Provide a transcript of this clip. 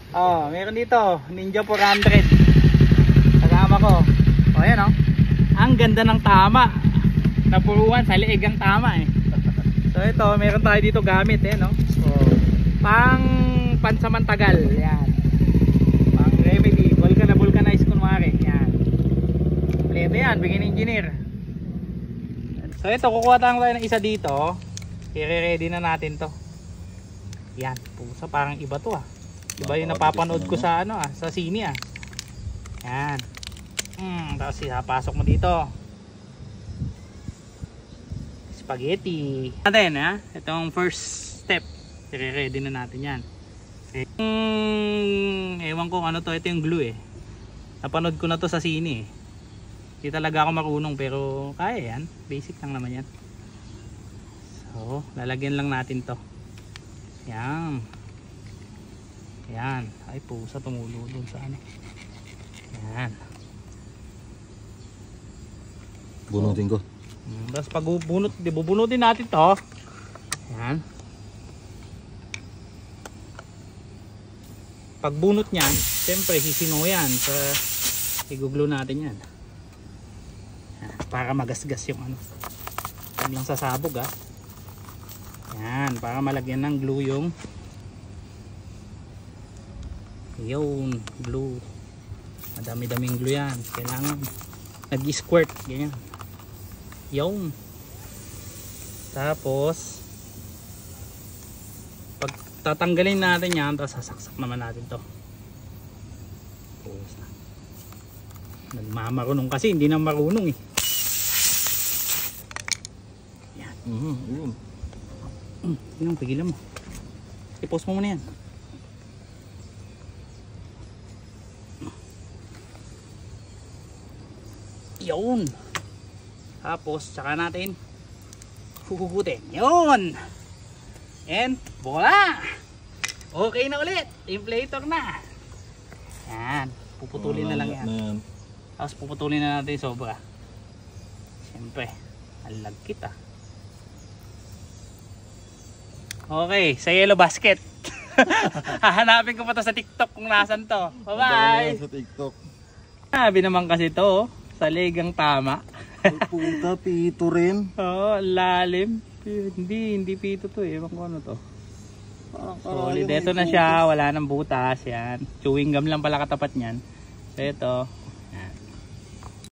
Oh, meron dito, Ninja 400. Kasama ko. O yan o. Ang ganda ng tama. Napuruan sa liig ang tama eh. So ito, meron tayo dito gamit eh no. So, pang pansamantagal. Yan. Pang remedy. Vulcanize kunwari. Yan. Kompleto yan, bigyan ng engineer. So ito, kukuha tayo ng isa dito. I-ready na natin to. Yan, pusa parang iba to ah. Iba yung napapanood ko sa ano ah, sa sine ah. Yan. Tapos pasok mo dito. Spaghetti. Natin ha, itong first step. I-ready na natin yan. Ewan ko ano to, ito yung glue eh. Napanood ko na to sa sine eh. Hindi talaga ako marunong pero kaya yan. Basic lang naman yan. So, lalagyan lang natin to. Yan. Yan. Ay, pusa tumulo dun sa ano. Yan. Bunutin ko. Tapos pag bubunutin natin to. Yan. Pag bunot niyan, siyempre sisino yan sa i-glue natin yan. Yan. Para magasgas yung ano. Huwag lang sasabog ah. Yan, para malagyan ng glue yung glue. Madami-daming glue yan. Kailangan nag-squirt ganyan. Yung tapos pag tatanggalin natin yan, tapos sasaksak naman natin to. Nagmamarunong kasi hindi na marunong eh. Yan. Yun. Yun, pigilan mo. I-post mo muna yan. Yun. Tapos, tsaka natin huhugutin. Yun. And, voila! Okay na ulit. Inflator na. Yan. Puputulin na lang yan. Tapos, puputulin na natin sobra. Siyempre, alagkit ah. Okay, sa yellow basket. Hahanapin ko pa to sa TikTok kung nasan to. Bye-bye! Sa TikTok. Sabi naman kasi to, sa ligang tama. Puta, pito rin. Oo, lalim. Hindi pito to eh. Ewan ko ano to. Solid. Ito na siya, wala nang butas. Yan. Chewing gum lang pala katapat niyan. So ito,